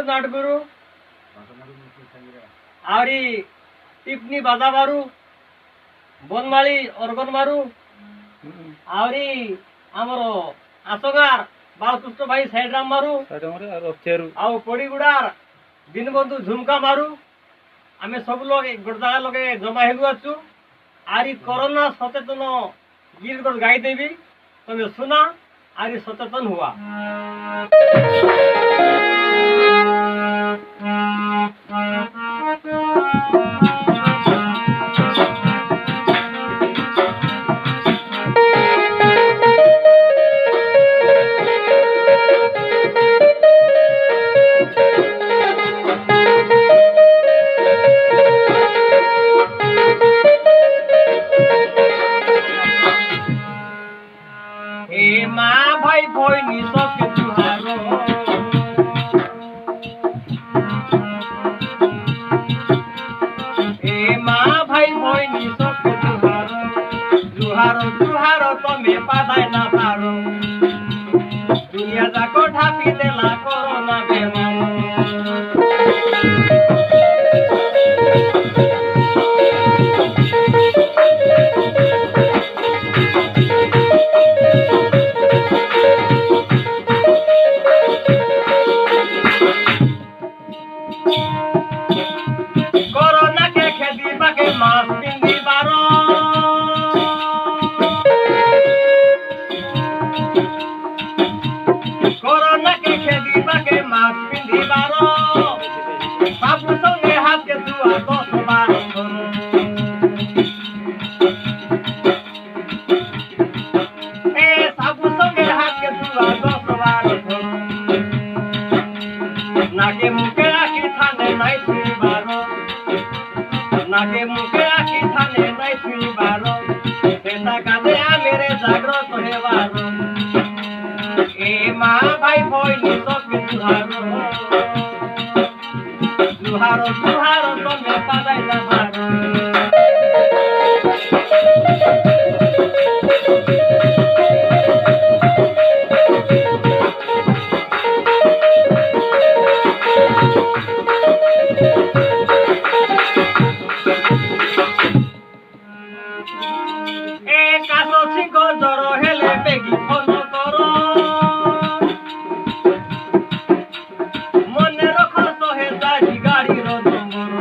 नाटगुरु आवरी टिप्पणी बाजा मारू बनमाली अर्गन मारू आवरी आमर आसगार बालकृष्ण भाई साइड्राम मारू आउ पड़ीगुड़ार दीनबंधु झुमका मारू आमे सब लोग गोटे जगह लगे जमा हेलु आछु आरी कोरोना सचेतन गीत गोटे गाई देवी तुम सुना आरी सचेतन हुआ। भाई भोइनी सबके जुहारो माँ भाई भोइनी सबके जुहारो जुहारो जुहारो तमे पादाय ना पारो दुनिया जाको ढापी देला कोरोना बेमार। कोरोना के खेती बाके मास्क पिंदी बारो कोरोना के खेती बाके मास्क पिंदी बारो बाबू संगे हाथ के दुआ 10 बार करो साबू संगे हाथ के दुआ 10 बार करो नाके मुके आखी थाने नहीं छुई बारो नाके मुके आखी थाने नहीं छुई बारो सेता कादे आ मेरे जागृत हे बारो माँ भाई भोइनी सबके जुहारो जुहारो जुहारो तमे पादाय ना पारो। कासो छिको जरो हेले बेगी फोन करो मने रखो सोहे दाढ़ी गाड़ी रो नंबर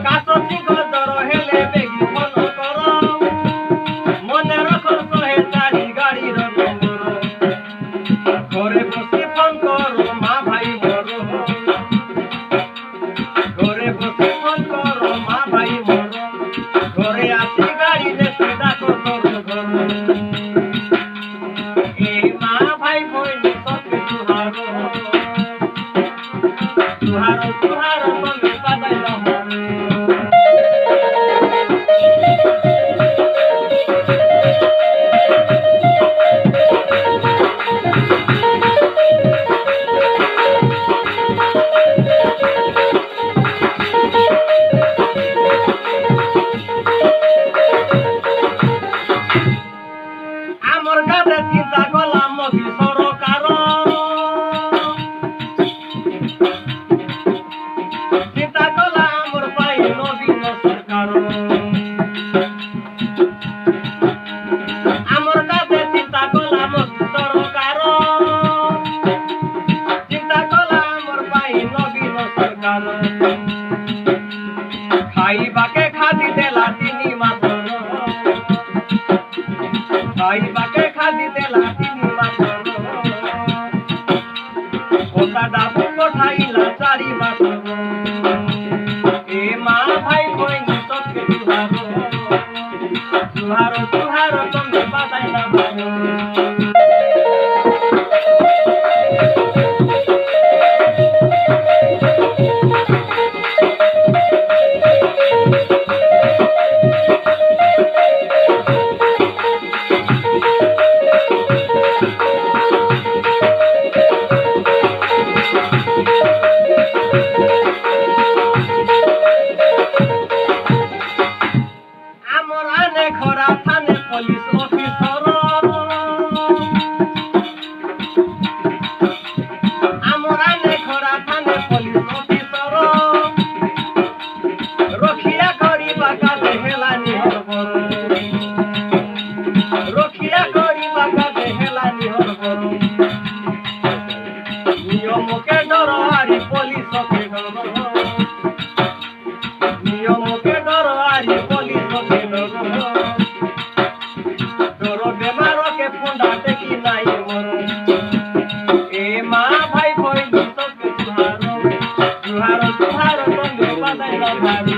कासो छिको जरो हेले बेगी फोन करो मने रखो सोहे दाढ़ी गाड़ी रो नंबर घरे बसी फोन करो माँ भाई मरो घरे बसी फोन करो माँ भाई मरो घरे आसी गाड़ी ने सीधा को तोर घर माँ भाई भोइनी सबके जुहारो जुहारो जुहारो तमे पादाय ना पारो। आमर गादे चिंता कला मोदी सरकार चिंता कला आमर पाई नवीन सरकार आमर गादे चिंता कला मोदी सरकार चिंता कला आमर पाई नवीन सरकार खाइबाके खादी देला 3 मास खाइबाके खादी देला 3 मास ओता डाबू पठाइला 4 मास माँ भाई भोइनी सबके जुहारो जुहारो जुहारो तमे पादाय ना पारो। नियम के डर आरी पुलिस के डर नियम के डर आरी पुलिस के डर डर बेमार के फुंडा टेकी नाई मोर ए माँ भाई भाई सबके तुहारो तुहारो तुहारो तुम बदाई ना भाभी